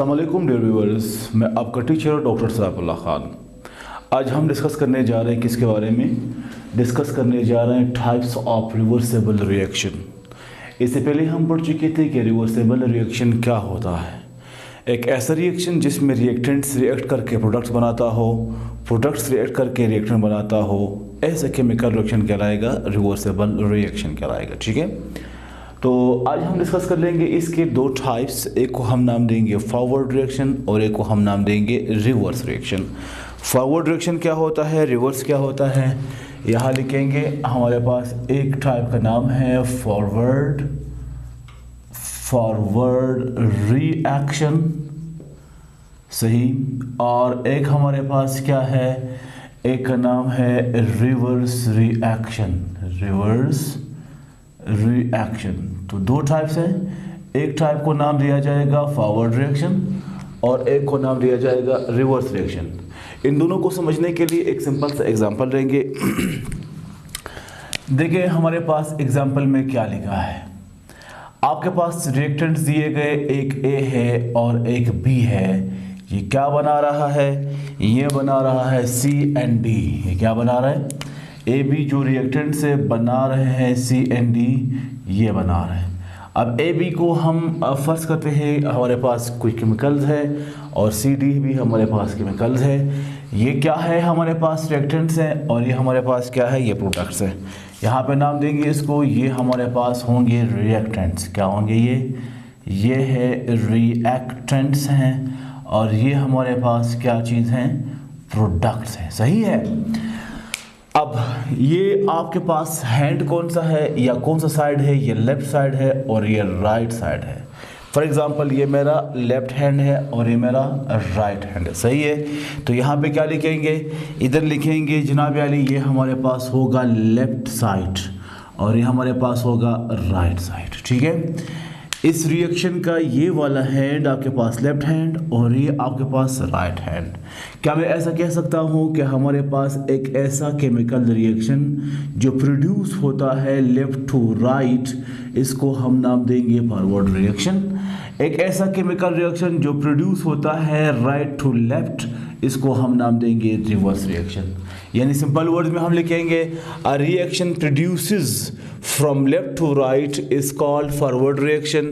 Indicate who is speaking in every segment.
Speaker 1: अस्सलाम वालेकुम dear viewers, मैं आपका टीचर डॉक्टर सैफुल्लाह खान। आज हम डिस्कस करने जा रहे हैं किसके बारे में? डिस्कस करने जा रहे हैं टाइप्स ऑफ रिवर्सेबल रिएक्शन। इससे पहले हम पढ़ चुके थे कि रिवर्सेबल रिएक्शन क्या होता है। एक ऐसा रिएक्शन जिसमें रिएक्टेंट्स रिएक्ट करके प्रोडक्ट्स बनाता हो, प्रोडक्ट्स रिएक्ट करके रिएक्टेंट बनाता हो, ऐसा केमिकल रिएक्शन कहलाएगा रिवर्सेबल रिएक्शन कहलाएगा। ठीक है, तो आज हम डिस्कस कर लेंगे इसके दो टाइप्स। एक को हम नाम देंगे फॉरवर्ड रिएक्शन और एक को हम नाम देंगे रिवर्स रिएक्शन। फॉरवर्ड रिएक्शन क्या होता है, रिवर्स क्या होता है, यहाँ लिखेंगे। हमारे पास एक टाइप का नाम है फॉरवर्ड रिएक्शन, सही। और एक हमारे पास क्या है, एक का नाम है रिवर्स रिएक्शन, रिवर्स रिएक्शन। तो दो टाइप्स हैं, एक टाइप को नाम दिया जाएगा फॉरवर्ड रिएक्शन और एक को नाम दिया जाएगा रिवर्स रिएक्शन। इन दोनों को समझने के लिए एक सिंपल सा एग्जांपल लेंगे। देखिए हमारे पास एग्जांपल में क्या लिखा है। आपके पास रिएक्टेंट्स दिए गए, एक ए है और एक बी है। ये क्या बना रहा है? ये बना रहा है सी एंड डी। ये क्या बना रहा है? ए बी जो रिएक्टेंट से बना रहे हैं सी एंड डी, ये बना रहे हैं। अब ए बी को हम फर्स्ट करते हैं, हमारे पास कोई केमिकल्स है और सी डी भी हमारे पास केमिकल्स है। ये क्या है? हमारे पास रिएक्टेंट्स हैं और ये हमारे पास क्या है? ये प्रोडक्ट्स हैं। यहाँ पे नाम देंगे इसको, ये हमारे पास होंगे रिएक्टेंट्स। क्या होंगे ये है रिएक्टेंट्स हैं और ये हमारे पास क्या चीज़ हैं? प्रोडक्ट्स हैं, सही है। अब ये आपके पास हैंड कौन सा है या कौन सा साइड है? ये लेफ्ट साइड है और ये राइट साइड है। फॉर एग्जांपल ये मेरा लेफ्ट हैंड है और ये मेरा राइट हैंड है, सही है। तो यहाँ पे क्या लिखेंगे? इधर लिखेंगे जनाब अली, ये हमारे पास होगा लेफ्ट साइड और ये हमारे पास होगा राइट साइड। ठीक है, इस रिएक्शन का ये वाला हैंड आपके पास लेफ्ट हैंड और ये आपके पास राइट हैंड। क्या मैं ऐसा कह सकता हूँ कि हमारे पास एक ऐसा केमिकल रिएक्शन जो प्रोड्यूस होता है लेफ्ट टू राइट, इसको हम नाम देंगे फॉरवर्ड रिएक्शन। एक ऐसा केमिकल रिएक्शन जो प्रोड्यूस होता है राइट टू लेफ्ट, इसको हम नाम देंगे रिवर्स रिएक्शन। यानी सिंपल वर्ड्स में हम लिखेंगे a reaction produces from left to right is called forward reaction,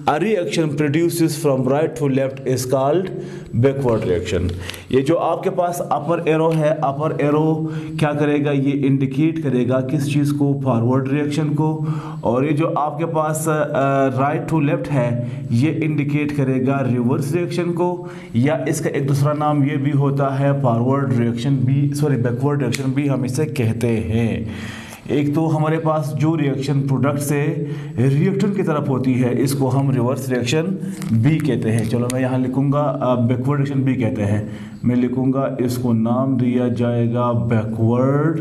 Speaker 1: a reaction produces from right to left is called backward reaction. ये जो आपके पास अपर एरो है, अपर एरो क्या करेगा? ये इंडिकेट करेगा किस चीज़ को? फॉरवर्ड रिएक्शन को। और ये जो आपके पास राइट टू लेफ्ट है, ये इंडिकेट करेगा रिवर्स रिएक्शन को। या इसका एक दूसरा नाम ये भी होता है फॉरवर्ड रिएक्शन भी, सॉरी बैकवर्ड रिएक्शन भी हम इसे कहते हैं। एक तो हमारे पास जो रिएक्शन प्रोडक्ट से रिएक्टेंट की तरफ होती है, इसको हम रिवर्स रिएक्शन बी कहते हैं। चलो मैं यहाँ लिखूँगा बैकवर्ड रिएक्शन बी कहते हैं। मैं लिखूँगा, इसको नाम दिया जाएगा बैकवर्ड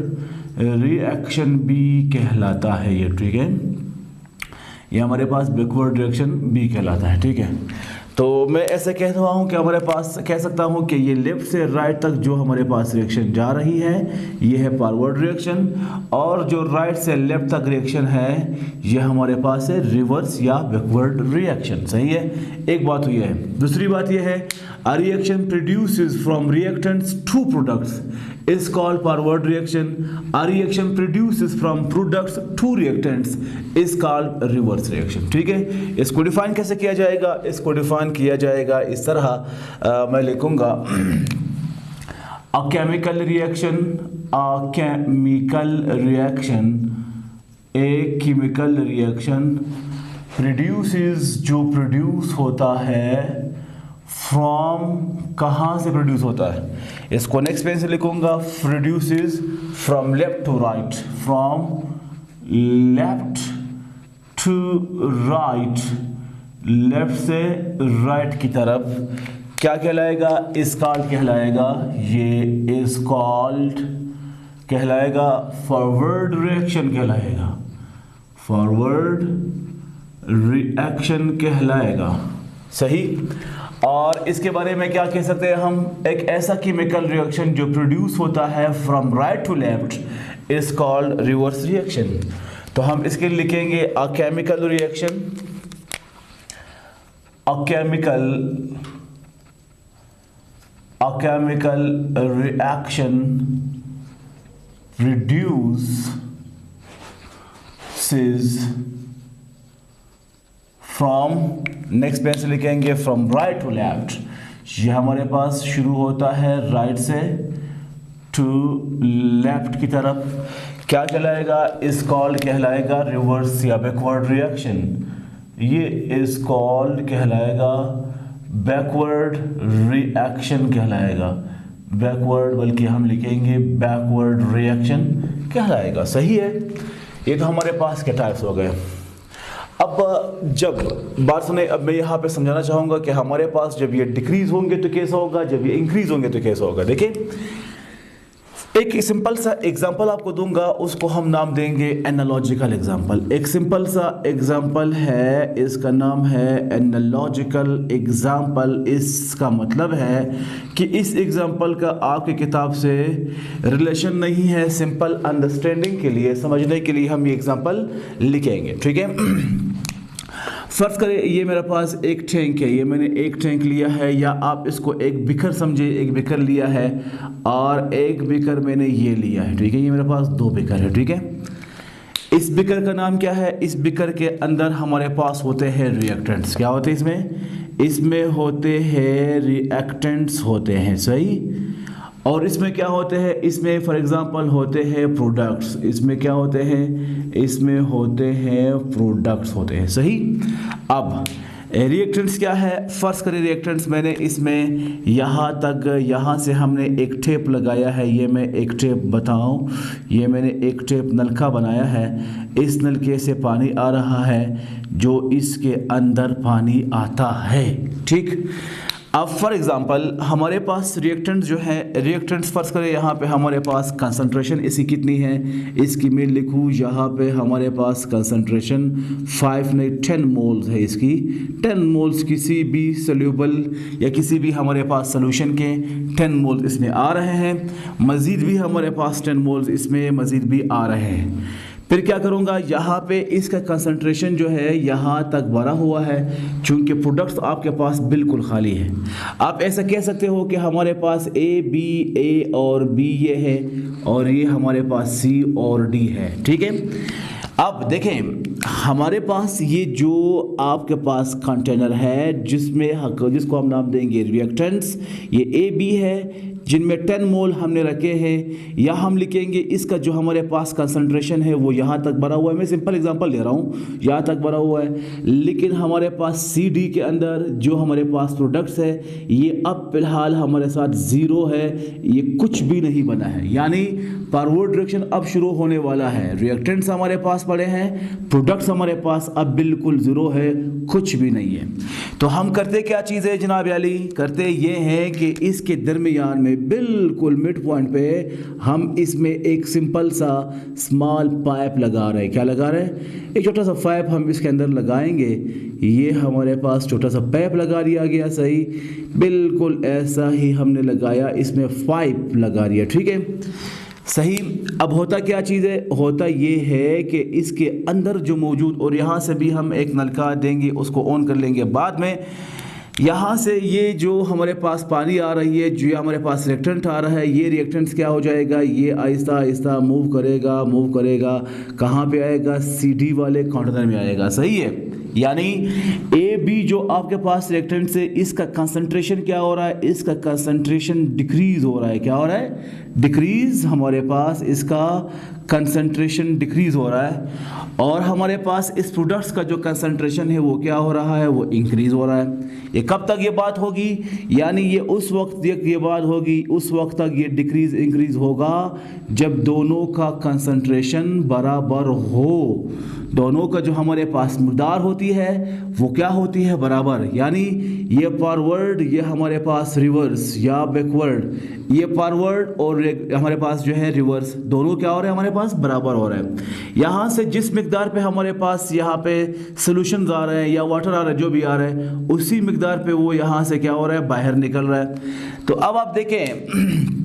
Speaker 1: रिएक्शन बी कहलाता है ये। ठीक है, ये हमारे पास बैकवर्ड रिएक्शन बी कहलाता है। ठीक है, तो मैं ऐसे कह रहा हूँ कि हमारे पास कह सकता हूँ कि ये लेफ्ट से राइट तक जो हमारे पास रिएक्शन जा रही है, ये है फॉरवर्ड रिएक्शन, और जो राइट से लेफ्ट तक रिएक्शन है, ये हमारे पास है रिवर्स या बैकवर्ड रिएक्शन, सही है। एक बात तो ये है। दूसरी बात ये है, a reaction produces from reactants to products is called forward reaction. A reaction produces from products to reactants is called reverse reaction. ठीक है, इसको डिफाइन कैसे किया जाएगा? इसको डिफाइन किया जाएगा इस तरह, मैं लिखूंगा a chemical reaction, a chemical reaction, a chemical reaction produces, जो प्रोड्यूस होता है फ्रॉम, कहाँ से प्रोड्यूस होता है? इसको नेक्स्ट पेज से लिखूंगा, produces from left to right, from left to right, left से राइट की तरफ। क्या कहलाएगा? इज कॉल्ड कहलाएगा, ये इज कॉल्ड कहलाएगा फॉरवर्ड रिएक्शन कहलाएगा, फॉरवर्ड रिएक्शन कहलाएगा, सही। और इसके बारे में क्या कह सकते हैं हम? एक ऐसा केमिकल रिएक्शन जो प्रोड्यूस होता है from right to left is called reverse reaction. तो हम इसके लिखेंगे a chemical reaction, a chemical a chemical reaction reduces from, next page से लिखेंगे फ्रॉम राइट टू लेफ्ट, ये हमारे पास शुरू होता है राइट से टू लेफ्ट की तरफ, क्या कहलाएगा, इज कॉल्ड कहलाएगा रिवर्स या बैकवर्ड रिएक्शन, ये इज कॉल्ड कहलाएगा बैकवर्ड रिएक्शन कहलाएगा, बैकवर्ड बल्कि हम लिखेंगे बैकवर्ड रिएक्शन कहलाएगा। सही है, ये तो हमारे पास के टाइप्स हो गए। अब जब बात सुने, अब मैं यहाँ पे समझाना चाहूँगा कि हमारे पास जब ये डिक्रीज होंगे तो कैसा होगा, जब ये इंक्रीज होंगे तो कैसा होगा। देखिए एक सिंपल सा एग्जांपल आपको दूंगा, उसको हम नाम देंगे एनालॉजिकल एग्जांपल। एक सिंपल सा एग्जांपल है, इसका नाम है एनालॉजिकल एग्जांपल। इसका मतलब है कि इस एग्जांपल का आपकी किताब से रिलेशन नहीं है, सिंपल अंडरस्टैंडिंग के लिए, समझने के लिए हम ये एग्जांपल लिखेंगे। ठीक है, फर्ज करें ये मेरे पास एक टैंक है, ये मैंने एक टैंक लिया है, या आप इसको एक बिकर समझे, एक बिकर लिया है और एक बिकर मैंने ये लिया है। ठीक है, ये मेरे पास दो बिकर है। ठीक है, इस बिकर का नाम क्या है, इस बिकर के अंदर हमारे पास होते हैं रिएक्टेंट्स। क्या होते हैं इसमें होते हैं रिएक्टेंट्स होते हैं। सही, और इसमें क्या होते हैं, इसमें फॉर एग्जांपल होते हैं प्रोडक्ट्स, इसमें क्या होते हैं, इसमें होते हैं प्रोडक्ट्स होते हैं। सही, अब रिएक्टेंट्स क्या है, फर्स्ट करें रिएक्टेंट्स मैंने इसमें यहाँ तक, यहाँ से हमने एक टेप लगाया है, ये मैं एक टेप बताऊँ, ये मैंने एक टेप नलका बनाया है, इस नलके से पानी आ रहा है, जो इसके अंदर पानी आता है। ठीक, अब फॉर एग्जांपल हमारे पास रिएक्टेंट्स जो है, रिएक्टेंट्स फर्स्ट करें, यहाँ पे हमारे पास कंसंट्रेशन इसकी कितनी है, इसकी मैं लिखूँ यहाँ पे हमारे पास कंसंट्रेशन 5 नहीं 10 मोल्स है इसकी। 10 मोल्स किसी भी सोल्यूबल या किसी भी हमारे पास सोल्यूशन के 10 मोल्स इसमें आ रहे हैं, मज़ीद भी हमारे पास 10 मोल्स इसमें मज़ीद भी आ रहे हैं। फिर क्या करूँगा, यहाँ पे इसका कंसंट्रेशन जो है यहाँ तक भरा हुआ है, चूँकि प्रोडक्ट्स आपके पास बिल्कुल खाली है। आप ऐसा कह सकते हो कि हमारे पास ए और बी ये है, और ये हमारे पास सी और डी है। ठीक है, अब देखें हमारे पास ये जो आपके पास कंटेनर है जिसको हम नाम देंगे रिएक्टेंट्स, ये ए बी है, जिनमें 10 मोल हमने रखे हैं, या हम लिखेंगे इसका जो हमारे पास कंसंट्रेशन है वो यहाँ तक भरा हुआ है। मैं सिंपल एग्जांपल दे रहा हूँ, यहाँ तक भरा हुआ है, लेकिन हमारे पास सी डी के अंदर जो हमारे पास प्रोडक्ट्स है ये अब फिलहाल हमारे साथ ज़ीरो है, ये कुछ भी नहीं बना है, यानी फॉरवर्ड डायरेक्शन अब शुरू होने वाला है। रिएक्टेंट्स हमारे पास पड़े हैं, प्रोडक्ट्स हमारे पास अब बिल्कुल ज़ीरो है, कुछ भी नहीं है। तो हम करते क्या चीज़ है जनाब अली, करते ये हैं कि इसके दरमियान में बिल्कुल मिड पॉइंट पे हम इसमें एक सिंपल सा स्मॉल पाइप लगा रहे हैं। क्या लगा रहे हैं, एक छोटा सा पाइप हम इसके अंदर लगाएंगे, ये हमारे पास छोटा सा पाइप लगा दिया गया। सही, बिल्कुल ऐसा ही हमने लगाया, इसमें पाइप लगा दिया। ठीक है, सही। अब होता क्या चीज़ है, होता ये है कि इसके अंदर जो मौजूद, और यहाँ से भी हम एक नलका देंगे, उसको ऑन कर लेंगे बाद में। यहाँ से ये जो हमारे पास पानी आ रही है, जो हमारे पास रिएक्टेंट आ रहा है, ये रिएक्टेंट्स क्या हो जाएगा, ये आहिस्ता आहिस्ता मूव करेगा, कहाँ पे आएगा, CD वाले कंटेनर में आएगा। सही है, यानी ए बी जो आपके पास रिएक्टेंट्स है, इसका कंसंट्रेशन क्या हो रहा है, इसका कंसंट्रेशन डिक्रीज हो रहा है। क्या हो रहा है, डिक्रीज, हमारे पास इसका कंसंट्रेशन डिक्रीज हो रहा है। और हमारे पास इस प्रोडक्ट्स का जो कंसंट्रेशन है वो क्या हो रहा है, वो इंक्रीज हो रहा है। ये कब तक ये बात होगी, यानी ये उस वक्त ये बात होगी, उस वक्त तक ये डिक्रीज इंक्रीज होगा जब दोनों का कंसंट्रेशन बराबर हो। दोनों का जो हमारे पास मकदार होती है वो क्या होती है, बराबर। यानी ये फॉरवर्ड, ये हमारे पास रिवर्स या बैकवर्ड, ये फॉरवर्ड और हमारे पास जो है रिवर्स, दोनों क्या हो रहे हैं, हमारे पास बराबर हो रहा है। यहाँ से जिस मिकदार पे हमारे पास यहाँ पे सोल्यूशन आ रहे हैं या वाटर आ रहा है, जो भी आ रहा है, उसी मिकदार पे वो यहाँ से क्या हो रहा है, बाहर निकल रहा है। तो अब आप देखें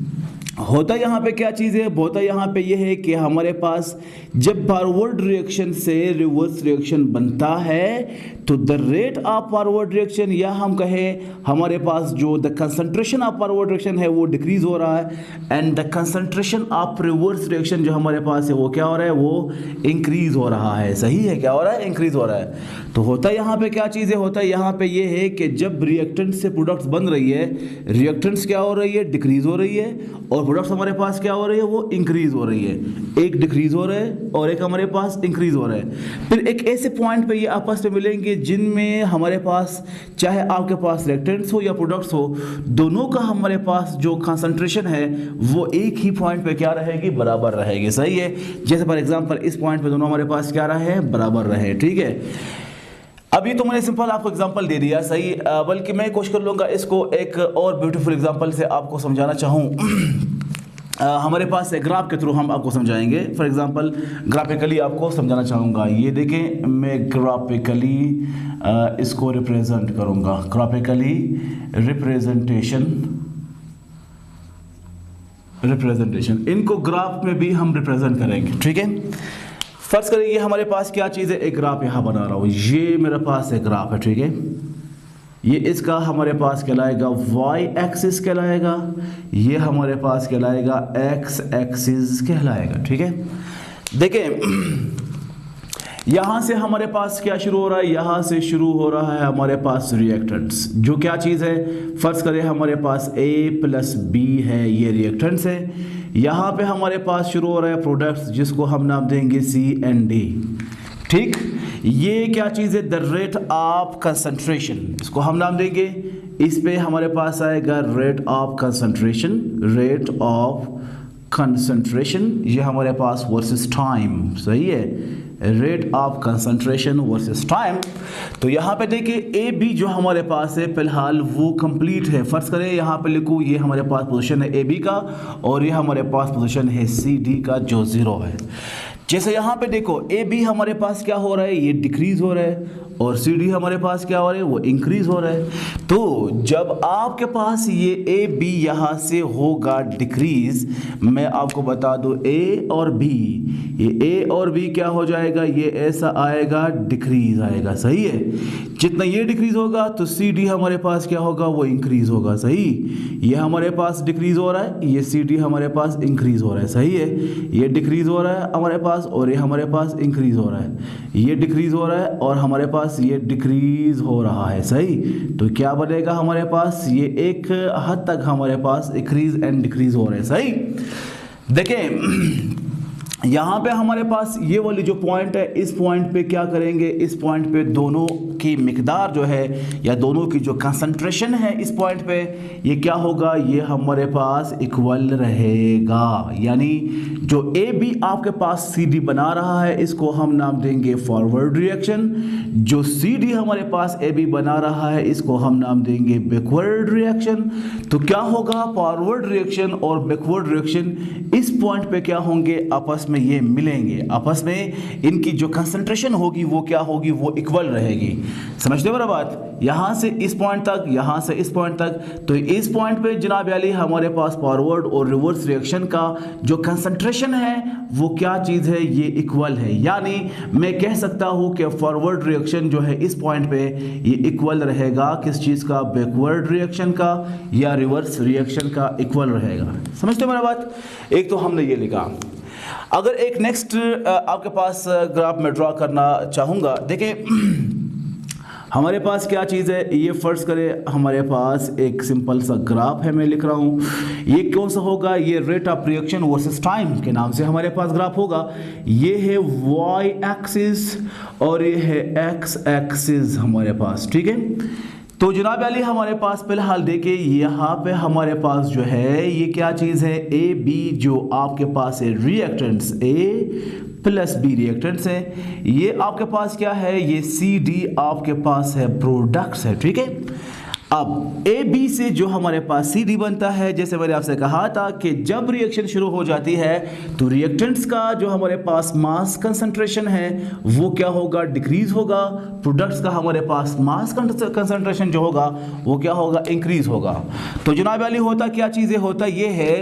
Speaker 1: होता यहाँ पे क्या चीज़ है, होता यहाँ पे ये है कि हमारे पास जब फॉरवर्ड रिएक्शन से रिवर्स रिएक्शन बनता है तो the rate of forward reaction, या हम कहें हमारे पास जो the concentration of forward reaction है वो डिक्रीज हो रहा है, and the concentration of reverse reaction जो हमारे पास है वो क्या हो रहा है, वो इंक्रीज हो रहा है। सही है, क्या हो रहा है, इंक्रीज हो रहा है। तो होता यहाँ पे क्या चीज़ है, होता यहाँ पे ये है कि जब रिएक्टेंट से प्रोडक्ट्स बन रही है, रिएक्टेंट्स क्या हो रही है, डिक्रीज हो रही है, और प्रोडक्ट्स हमारे पास क्या हो रही है, वो इंक्रीज हो रही है। एक डिक्रीज हो रहा है और एक हमारे पास इंक्रीज हो रहा है। फिर एक ऐसे पॉइंट पे ये आपस में मिलेंगे जिनमें हमारे पास चाहे आपके पास रिएक्टेंट्स हो या प्रोडक्ट्स हो, दोनों का हमारे पास जो कंसंट्रेशन है वो एक ही पॉइंट पे क्या रहेगी, बराबर रहेगी। सही है, जैसे फॉर एग्जांपल इस पॉइंट पे दोनों हमारे पास क्या रहे, बराबर रहे। ठीक है, अभी तो मैंने सिंपल आपको एग्जांपल दे दिया, सही, बल्कि मैं कोशिश कर लूँगा इसको एक और ब्यूटीफुल एग्जांपल से आपको समझाना चाहूँ। हमारे पास एक ग्राफ के थ्रू हम आपको समझाएंगे। फॉर एग्जांपल ग्राफिकली आपको समझाना चाहूँगा। ये देखें, मैं ग्राफिकली इसको रिप्रेजेंट करूँगा, ग्राफिकली रिप्रेजेंटेशन इनको ग्राफ में भी हम रिप्रेजेंट करेंगे। ठीक है, फर्ज करें ये हमारे पास क्या चीज़ है, एक ग्राफ यहाँ बना रहा हूँ, ये मेरे पास एक ग्राफ है। ठीक है, ये इसका हमारे पास कहलाएगा वाई एक्सिस कहलाएगा, ये हमारे पास कहलाएगा एक्स एक्सिस कहलाएगा। ठीक है, देखें यहाँ से हमारे पास क्या शुरू हो रहा है, यहाँ से शुरू हो रहा है हमारे पास रिएक्टेंट्स, जो क्या चीज़ है, फर्ज करें हमारे पास A + B है, ये रिएक्टेंट्स है। यहाँ पे हमारे पास शुरू हो रहा है प्रोडक्ट्स, जिसको हम नाम देंगे C and D। ठीक, ये क्या चीज़ है, द रेट ऑफ कंसंट्रेशन, इसको हम नाम देंगे, इस पे हमारे पास आएगा rate of concentration, rate of concentration, ये हमारे पास वर्सेस टाइम। सही है, rate of concentration versus time. तो यहाँ पे देखिए ए बी जो हमारे पास है फिलहाल वो कंप्लीट है। फर्ज करें यहाँ पे लिखूँ, ये हमारे पास पोजीशन है ए बी का, और ये हमारे पास पोजीशन है सी डी का जो 0 है। जैसे यहाँ पे देखो ए बी हमारे पास क्या हो रहा है, ये डिक्रीज हो रहा है, और सी डी हमारे पास क्या हो रहा है, वो इंक्रीज हो रहा है। तो जब आपके पास ये ए बी यहाँ से होगा डिक्रीज, मैं आपको बता दूं ए और बी, ये ए और बी क्या हो जाएगा, ये ऐसा आएगा, डिक्रीज आएगा। सही है, जितना ये डिक्रीज होगा तो सी डी हमारे पास क्या होगा, वो इंक्रीज होगा। सही, ये हमारे पास डिक्रीज हो रहा है, ये सी डी हमारे पास इंक्रीज हो रहा है। सही है, ये डिक्रीज हो रहा है हमारे पास, और ये हमारे पास इंक्रीज हो रहा है, ये डिक्रीज हो रहा है और हमारे पास ये डिक्रीज हो रहा है। सही, तो क्या बनेगा हमारे पास, ये एक हद तक हमारे पास इंक्रीज एंड डिक्रीज हो रहे हैं। सही, देखें यहाँ पे हमारे पास ये वाली जो पॉइंट है, इस पॉइंट पे क्या करेंगे, इस पॉइंट पे दोनों की मिकदार जो है या दोनों की जो कंसंट्रेशन है इस पॉइंट पे, ये क्या होगा, ये हमारे पास इक्वल रहेगा। यानी जो ए बी आपके पास सी डी बना रहा है, इसको हम नाम देंगे फॉरवर्ड रिएक्शन। जो सी डी हमारे पास ए बी बना रहा है, इसको हम नाम देंगे बैकवर्ड रिएक्शन। तो क्या होगा, फॉरवर्ड रिएक्शन और बैकवर्ड रिएक्शन इस पॉइंट पे क्या होंगे, आपस में ये मिलेंगे, आपस में इनकी जो कंसंट्रेशन होगी वो क्या होगी, वो इक्वल रहेगी। समझते हो मेरा बात, यहां से इस पॉइंट तक, यहां से इस पॉइंट तक। तो इस पॉइंट पे जनाब अली हमारे पास फॉरवर्ड और रिवर्स रिएक्शन का जो कंसंट्रेशन है वो क्या चीज है, ये इक्वल है। यानी मैं कह सकता हूं कि फॉरवर्ड रिएक्शन जो है इस पॉइंट पे ये इक्वल रहेगा किस चीज का, बैकवर्ड रिएक्शन का या रिवर्स रिएक्शन का इक्वल रहेगा। समझते हो मेरा बात, एक तो हमने ये लिखा। अगर एक नेक्स्ट आपके पास ग्राफ में ड्रॉ करना चाहूँगा, देखिए हमारे पास क्या चीज़ है, ये फर्ज करें हमारे पास एक सिंपल सा ग्राफ है, मैं लिख रहा हूँ। ये कौन सा होगा, ये rate of reaction versus time के नाम से हमारे पास ग्राफ होगा। ये है वाई एक्सिस और ये है एक्स एक्सिस हमारे पास। ठीक है, तो जनाब अली हमारे पास फिलहाल देखिए यहाँ पे हमारे पास जो है ये क्या चीज़ है, ए बी जो आपके पास है रिएक्टेंट्स, ए + बी रिएक्टेंट्स है। ये आपके पास क्या है, ये सी डी आपके पास है प्रोडक्ट्स है। ठीक है, अब ए बी से जो हमारे पास सी डी बनता है, जैसे मैंने आपसे कहा था कि जब रिएक्शन शुरू हो जाती है तो रिएक्टेंट्स का जो हमारे पास मास कंसंट्रेशन है वो क्या होगा, डिक्रीज होगा। प्रोडक्ट्स का हमारे पास मास कंसंट्रेशन जो होगा वो क्या होगा, इंक्रीज होगा। तो जनाब वाली होता क्या चीज़ें, होता ये है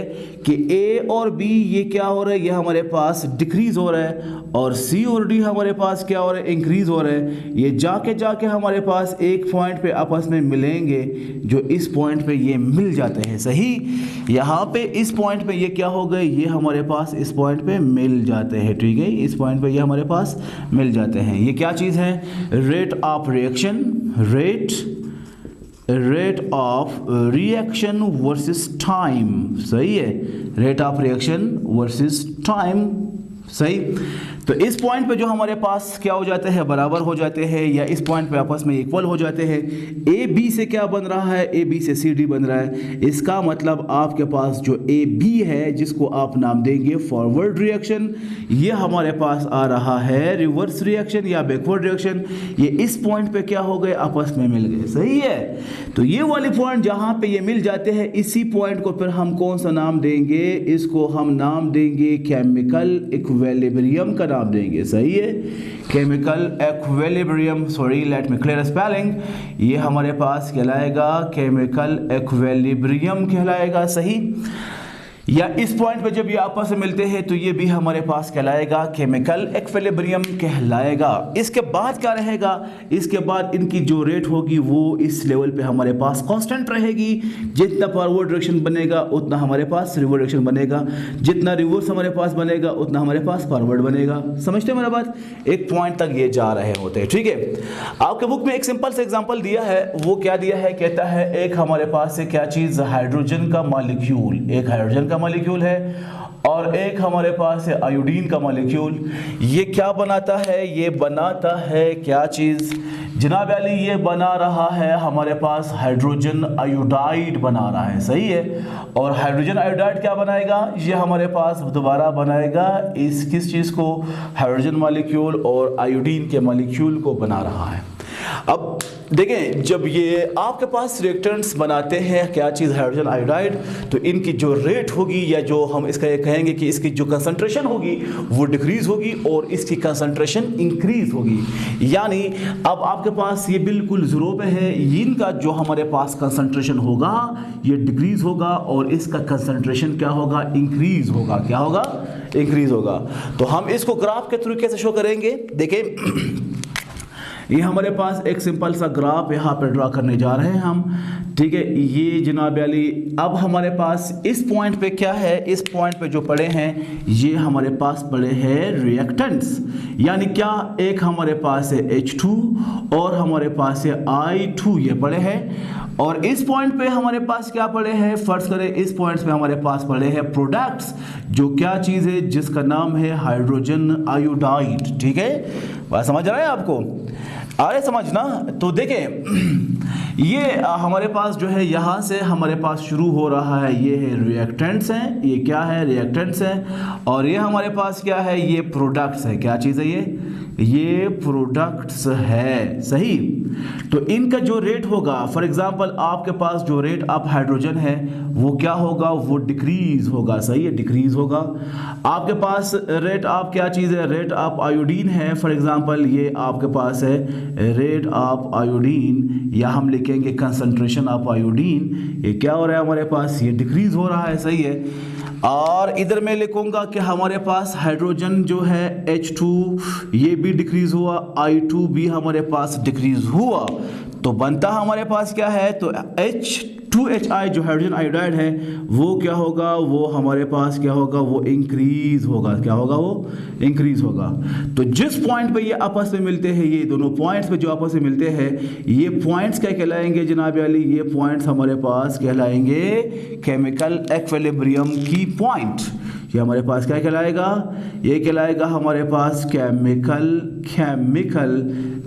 Speaker 1: कि ए और बी ये क्या हो रहा है, ये हमारे पास डिक्रीज हो रहा है, और सी और डी हमारे पास क्या हो रहा है, इंक्रीज हो रहा है। ये जाके हमारे पास एक पॉइंट पे आपस में मिलेंगे, जो इस पॉइंट पे ये मिल जाते हैं। सही, यहाँ पे इस पॉइंट पे ये क्या हो गए, ये हमारे पास इस पॉइंट पे मिल जाते हैं। ठीक है, इस पॉइंट पे ये हमारे पास मिल जाते हैं। ये क्या चीज़ है, rate of reaction, rate of reaction versus time. सही है, rate of reaction versus time. सही, तो इस पॉइंट पे जो हमारे पास क्या हो जाते हैं, बराबर हो जाते हैं, या इस पॉइंट पे आपस में इक्वल हो जाते हैं। ए बी से क्या बन रहा है, ए बी से सी डी बन रहा है। इसका मतलब आपके पास जो ए बी है, जिसको आप नाम देंगे फॉरवर्ड रिएक्शन, ये हमारे पास आ रहा है रिवर्स रिएक्शन या बैकवर्ड रिएक्शन। ये इस पॉइंट पे क्या हो गए, आपस में मिल गए। सही है, तो ये वाली पॉइंट जहाँ पे ये मिल जाते हैं, इसी पॉइंट को फिर हम कौन सा नाम देंगे, इसको हम नाम देंगे केमिकल इक्विलिब्रियम का नाम देंगे। सही है, chemical equilibrium, sorry let me clear spelling, ये हमारे पास कहलाएगा केमिकल इक्विलिब्रियम कहलाएगा। सही, या इस पॉइंट पे जब ये आपस में मिलते हैं तो ये भी हमारे पास कहलाएगा केमिकल इक्विलिब्रियम कहलाएगा। इसके बाद क्या रहेगा, इसके बाद इनकी जो रेट होगी वो इस लेवल पे हमारे पास कांस्टेंट रहेगी। जितना फॉरवर्ड डायरेक्शन बनेगा उतना हमारे पास रिवर्स डायरेक्शन बनेगा, जितना रिवर्स हमारे पास बनेगा उतना हमारे पास फॉरवर्ड बनेगा। समझते हैं मेरा बात, एक पॉइंट तक ये जा रहे होते हैं। ठीक है, आपके बुक में एक सिंपल सा एग्जाम्पल दिया है, वो क्या दिया है, कहता है एक हमारे पास से क्या चीज़, हाइड्रोजन का मॉलिक्यूल, एक हाइड्रोजन का मॉलिक्यूल है और एक हमारे पास है आयोडीन का मॉलिक्यूल। ये क्या बनाता है, ये बनाता है क्या चीज़ जनाब अली, ये बना रहा है हमारे पास हाइड्रोजन आयोडाइड बना रहा है। सही है, और हाइड्रोजन आयोडाइड क्या बनाएगा, ये हमारे पास दोबारा बनाएगा इस किस चीज़ को, हाइड्रोजन मॉलिक्यूल और आयोडीन के मॉलिक्यूल को बना रहा है। अब देखें, जब ये आपके पास रिएक्टेंट्स बनाते हैं क्या चीज़, हाइड्रोजन आयोडाइड, तो इनकी जो रेट होगी या जो हम इसका ये कहेंगे कि इसकी जो कंसंट्रेशन होगी वो डिक्रीज होगी और इसकी कंसंट्रेशन इंक्रीज होगी। यानी अब आपके पास ये बिल्कुल ज़ीरो पे है, इनका जो हमारे पास कंसंट्रेशन होगा ये डिक्रीज होगा और इसका कंसंट्रेशन क्या होगा, इंक्रीज होगा। क्या होगा, इंक्रीज होगा। तो हम इसको ग्राफ के थ्रू कैसे शो करेंगे, देखें ये हमारे पास एक सिंपल सा ग्राफ यहाँ पे ड्रा करने जा रहे हैं हम। ठीक है, ये जनाब अली अब हमारे पास इस पॉइंट पे क्या है, इस पॉइंट पे जो पड़े हैं ये हमारे पास पड़े हैं रिएक्टेंट्स। यानी क्या, एक हमारे पास है H2 और हमारे पास है I2, ये पड़े हैं। और इस पॉइंट पे हमारे पास क्या पड़े हैं, फर्ज करें इस पॉइंट्स पे हमारे पास पड़े हैं प्रोडक्ट्स, जो क्या चीज़ है, जिसका नाम है हाइड्रोजन आयोडाइड। ठीक है, बात समझ रहा है आपको, आ रहे समझना। तो देखें ये हमारे पास जो है यहाँ से हमारे पास शुरू हो रहा है, ये है रिएक्टेंट्स हैं, ये क्या है, रिएक्टेंट्स हैं, और ये हमारे पास क्या है, ये प्रोडक्ट्स है। क्या चीज़ है ये प्रोडक्ट्स है। सही, तो इनका जो रेट होगा, फॉर एग्जांपल आपके पास जो रेट ऑफ हाइड्रोजन है वो क्या होगा, वो डिक्रीज होगा। सही है, डिक्रीज होगा। आपके पास रेट ऑफ क्या चीज़ है, रेट ऑफ आयोडीन है, फॉर एग्जांपल ये आपके पास है रेट ऑफ आयोडीन, या हम लिखेंगे कंसंट्रेशन ऑफ आयोडीन। ये क्या हो रहा है हमारे पास, ये डिक्रीज हो रहा है। सही है, और इधर मैं लिखूंगा कि हमारे पास हाइड्रोजन जो है H2 ये भी डिक्रीज हुआ, I2 भी हमारे पास डिक्रीज हुआ, तो बनता हमारे पास क्या है, तो H2HI जो हाइड्रोजन आयोडाइड है वो क्या होगा, वो हमारे पास क्या होगा, वो इंक्रीज होगा। क्या होगा, वो इंक्रीज होगा। तो जिस पॉइंट पे ये आपस में मिलते हैं, ये दोनों पॉइंट्स पे जो आपस में मिलते हैं, ये पॉइंट्स क्या कहलाएंगे जनाब अली, ये पॉइंट्स हमारे पास कहलाएंगे केमिकल इक्विलिब्रियम की पॉइंट। ये हमारे पास क्या कहलाएगा, ये कहलाएगा हमारे पास केमिकल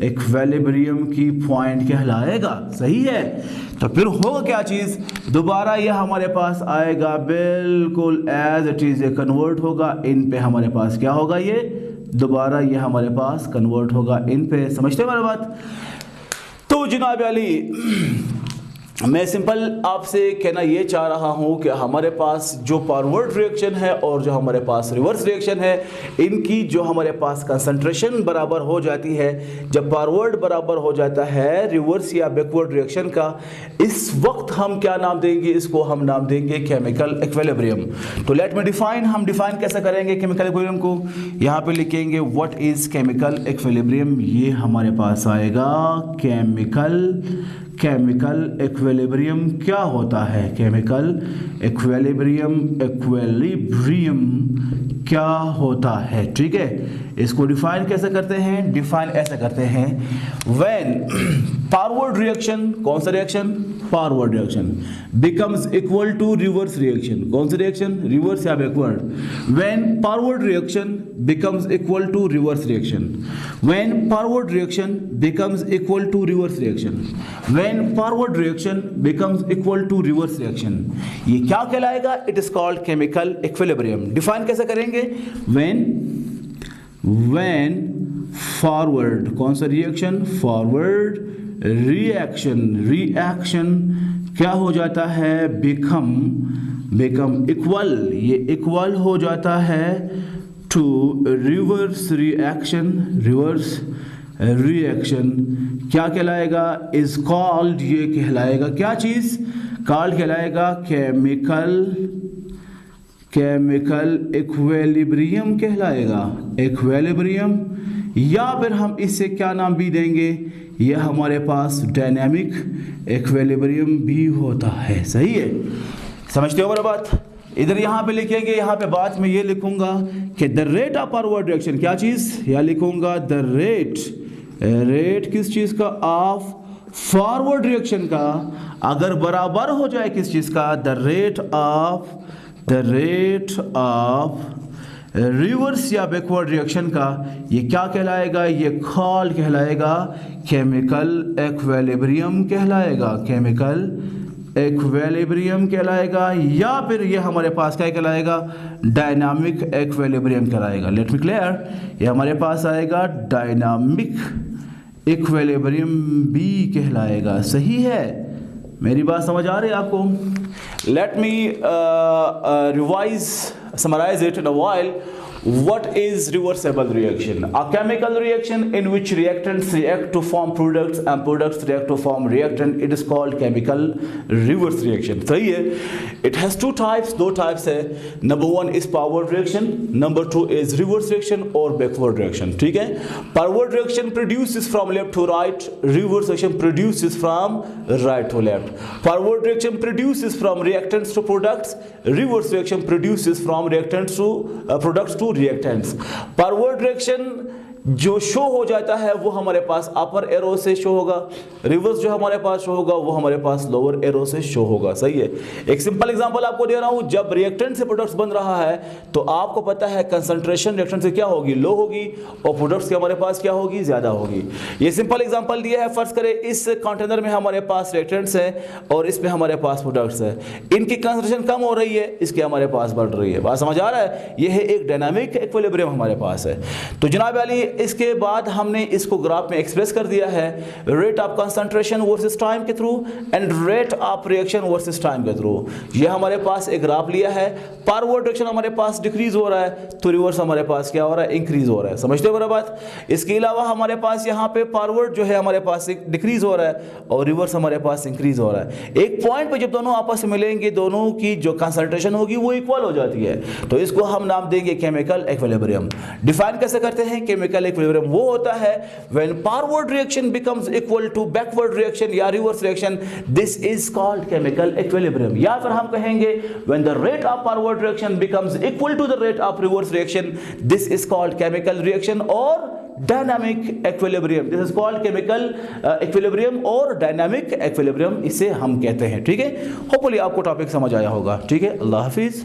Speaker 1: इक्विलिब्रियम की पॉइंट कहलाएगा। सही है, तो फिर होगा क्या चीज़, दोबारा ये हमारे पास आएगा बिल्कुल एज इट इज़, ये कन्वर्ट होगा इन पे, हमारे पास क्या होगा, ये दोबारा ये हमारे पास कन्वर्ट होगा इन पे। समझते हैं हमारी बात। तो जनाब अली मैं सिंपल आपसे कहना ये चाह रहा हूँ कि हमारे पास जो फॉरवर्ड रिएक्शन है और जो हमारे पास रिवर्स रिएक्शन है, इनकी जो हमारे पास कंसंट्रेशन बराबर हो जाती है, जब फॉरवर्ड बराबर हो जाता है रिवर्स या बैकवर्ड रिएक्शन का, इस वक्त हम क्या नाम देंगे, इसको हम नाम देंगे केमिकल इक्विलिब्रियम। तो लेट मी डिफाइन, हम डिफाइन कैसे करेंगे केमिकल इक्विलिब्रियम को, यहाँ पे लिखेंगे व्हाट इज केमिकल इक्विलिब्रियम। ये हमारे पास आएगा केमिकल इक्विलिब्रियम क्या होता है, केमिकल इक्विलिब्रियम क्या होता है। ठीक है, इसको डिफाइन कैसे करते हैं, डिफाइन ऐसे करते हैं, व्हेन फॉरवर्ड रिएक्शन, कौन सा reaction, forward reaction, becomes equal to reverse reaction, कौन सा रिएक्शन, रिवर्स या backward, when forward reaction becomes equal to reverse reaction, when forward reaction becomes equal to reverse reaction, when forward reaction becomes equal to reverse reaction, ये क्या कहलाएगा, it is called chemical equilibrium. Define कैसे करेंगे, when forward, कौन सा reaction, forward reaction क्या हो जाता है, become इक्वल, ये इक्वल हो जाता है टू रिवर्स रिएक्शन, क्या कहलाएगा, इज कॉल्ड, ये कहलाएगा क्या चीज, कॉल्ड कहलाएगा केमिकल इक्विलिब्रियम कहलाएगा, इक्विलिब्रियम, या फिर हम इससे क्या नाम भी देंगे, ये हमारे पास डायनामिक इक्विलिब्रियम भी होता है। सही है, समझते हो मेरा बात। इधर यहाँ पे लिखेंगे, यहाँ पे बात में ये लिखूंगा कि the rate of forward reaction, क्या चीज, या लिखूंगा द रेट किस चीज का, ऑफ फॉरवर्ड रिएक्शन का, अगर बराबर हो जाए किस चीज का, द रेट ऑफ रिवर्स या बैकवर्ड रिएक्शन का, ये क्या कहलाएगा, ये कॉल्ड कहलाएगा केमिकल इक्विलिब्रियम कहलाएगा, केमिकल इक्विलिब्रियम कहलाएगा, या फिर ये हमारे पास क्या कहलाएगा, डायनामिक इक्विलिब्रियम कहलाएगा। लेट मी क्लियर, ये हमारे पास आएगा डायनामिक इक्विलिब्रियम भी कहलाएगा। सही है, मेरी बात समझ आ रही है आपको। Let me summarize it in a while. What is reversible reaction? A chemical reaction in which reactants react to form products and products react to form reactant. It is called chemical reverse reaction. सही है। It has two types, दो types है। Number one is forward reaction. Number two is reverse reaction or backward reaction. ठीक है? Forward reaction produces from left to right. Reverse reaction produces from right to left. Forward reaction produces from reactants to products. Reverse reaction produces from reactants to products to reactants. Forward reaction जो show हो जाता है वो हमारे पास अपर arrow से show होगा, reverse जो हमारे पास शो होगा वो हमारे पास लोअर एरो से शो होगा। सही है, एक सिंपल एग्जांपल आपको दे रहा हूं, जब रिएक्टेंट से प्रोडक्ट्स बन रहा है तो आपको पता है कंसंट्रेशन रिएक्टेंट से क्या होगी, लो होगी, और प्रोडक्ट्स की हमारे पास क्या होगी, ज्यादा होगी। ये सिंपल एग्जांपल दिया है, फर्ज करें इस कंटेनर में हमारे पास रिएक्टेंट्स है और इसमें हमारे पास प्रोडक्ट्स है, इनकी कंसंट्रेशन कम हो रही है, इसकी हमारे पास बढ़ रही है। बात समझ आ रहा है, यह है एक डायनामिक इक्विलिब्रियम हमारे पास है। तो जनाब अली, इसके बाद हमने इसको ग्राफ में एक्सप्रेस कर दिया है, rate of concentration versus time के through and rate of reaction versus time के थ्रू। ये हमारे पास एक ग्राफ लिया है, फॉरवर्ड रिएक्शन हमारे पास डिक्रीज हो रहा है तो रिवर्स हमारे पास क्या हो रहा है, इंक्रीज हो रहा है। समझते हो मेरा बात। इसके अलावा हमारे पास यहाँ पे फॉरवर्ड जो है हमारे पास डिक्रीज हो रहा है और रिवर्स हमारे पास इंक्रीज हो रहा है। एक पॉइंट पे जब दोनों आपस में मिलेंगे, दोनों की जो कंसंट्रेशन होगी वो इक्वल हो जाती है, तो इसको हम नाम देंगे केमिकल इक्विलिब्रियम। डिफाइन कैसे करते हैं केमिकल इक्विलिब्रियम, वो होता है when forward reaction becomes equal to backward reaction या reverse reaction, this is called chemical equilibrium। या फिर हम कहेंगे when the rate of forward reaction becomes equal to the rate of reverse reaction, this is called chemical reaction or dynamic equilibrium। this is called chemical equilibrium और dynamic equilibrium इसे हम कहते हैं। ठीक है, होपफुली आपको टॉपिक समझ आया होगा। ठीक है, अल्लाह हाफिज।